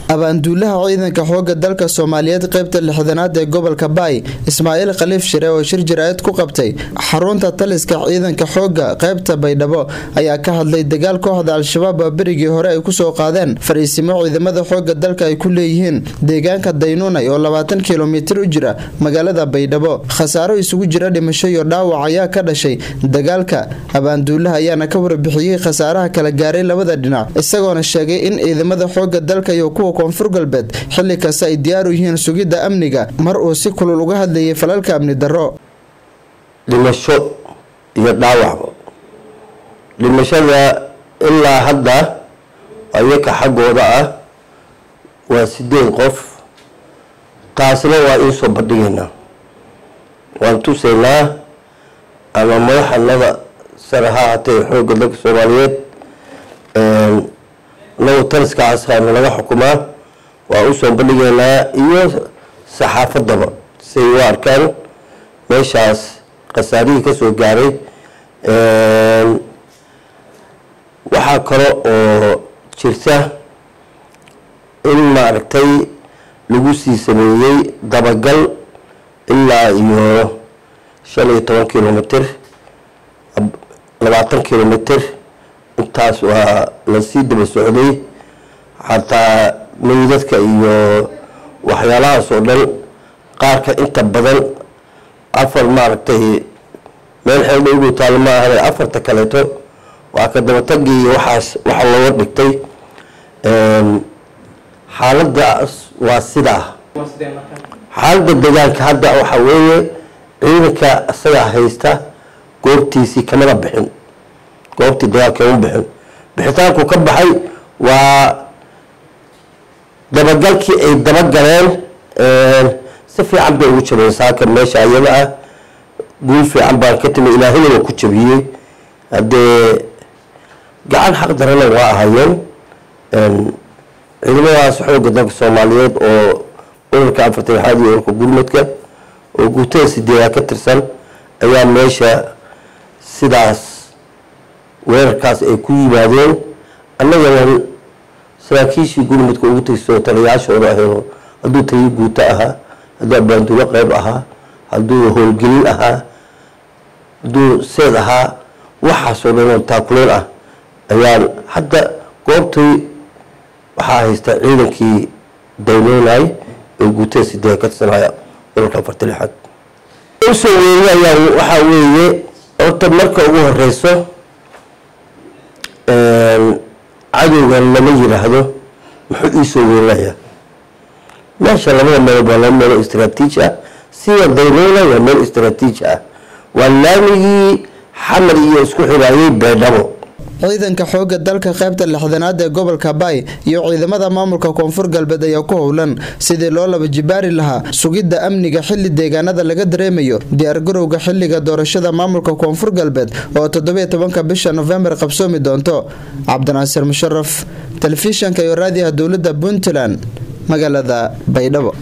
abaanduulaha ciidanka xooga dalka Soomaaliyeed qaybta 6aad ee gobolka Bay Ismaaciil Khaliif Shire oo shir jiraayad ku qabtay xarunta taliska ciidanka xooga qaybta Baydhabo ayaa ka hadlay dagaal kooxda Al-Shabaab berigii hore ay ku soo qaadeen fariisimo ciidamada xooga dalka ay ku leeyihiin deegaanka Daynuunay oo 20 kiiloomitir u jira magaalada Baydhabo khasaaro isugu jira dhimasho iyo dhaawac ayaa ka dhashay dagaalka abaanduulaha ayaana ka warbixiyay khasaaraha kala gaaray labada dhinac isagoo sheegay in ciidamada xooga dalka iyo kuwa koonfur galbeed xilli kasta ay diyaar u yihiin sugidda amniga mar uu si kulul uga hadlayay falalka amni darro dhimasho iyo dhaawac dhimashada ilaa hadda ayaka xaggooda ah waa 8 qof taasna waa in soo badhigeena waan tusaynaa ama madaxnimada saraha hatay xooga dalka Soomaaliyeed لو ترسك عسكر لغا حكومة وأوسن بلغينا إيو صحافة دبا سيوار كان ميشاس قصاري كسو قاري وحاكرو جرسة إما ركتي لغوسي سميي دباقل إلا إيو 15 كيلومتر 20 كيلومتر intaas waa la sii daba socday xataa meydadka iyo waxyaalaha soo dhan qaarka inta badan afar maartay meel xeelad ugu taalma ahay afarta kaleeto waa ka daba tagii waxa loo dhigtay xaaladda waa sida xaaladda deegaanka hadda waxa weeye ciidanka asaga haysta goobtiisii kamana bixin goobtii dagaalka uu bixitaanku ka baxay waa dabagalkii ay dabagaleen si fiican bay ugu jabeen saaka meesha ayada ah guul fiican baan ka timid ilaahayna ku jabiyay hadee gacan xaq darana waa ahayeen ciidamadaas xooga dalka Soomaaliyeed oo ururka 4aad iyo ururka gurmadka oo guutada 8 ka tirsan ayaa meesha sidaas weerarkaas ay ku yimaadeen annagana saraakiishii gurmadka ugu taysoo taliyaashooda ahayd hadduu tayi guuta ahaa hadduu baanduulo qayb ahaa hadduu howlgelin ahaa hadduu seed ahaa waxaasoo dhan taakuleen ah ayaan hadda goobtii waxaa haysta ciidankii Daynuunay ee guutada 8 ka tirsanaya ururka 4aad usoo weeyay waxa weeye horta marka ugu horeyso عدوغا لما يرهدو محو إيسو ويلايا ماشا لما ميبالا ميلو استراتيجيا سيا دينونا وميلو استراتيجيا واللامي حمر يسكو حرايي بيدابو ciidanka xooga dalka qaybta 6aad ee gobolka Bay iyo ciidamada maamulka koonfur galbeed ayaa ku howlan sidii loo laba jibaari lahaa sugidda amniga xilli deegaanada laga dareemayo diyaar garowga xilliga doorashada maamulka koonfur galbeed oo 17 bisha November qabsoomi doonto Cabdinaasir Musharraf telefishanka iyo raadiyaha dawladda Puntland magaalada Baydhabo.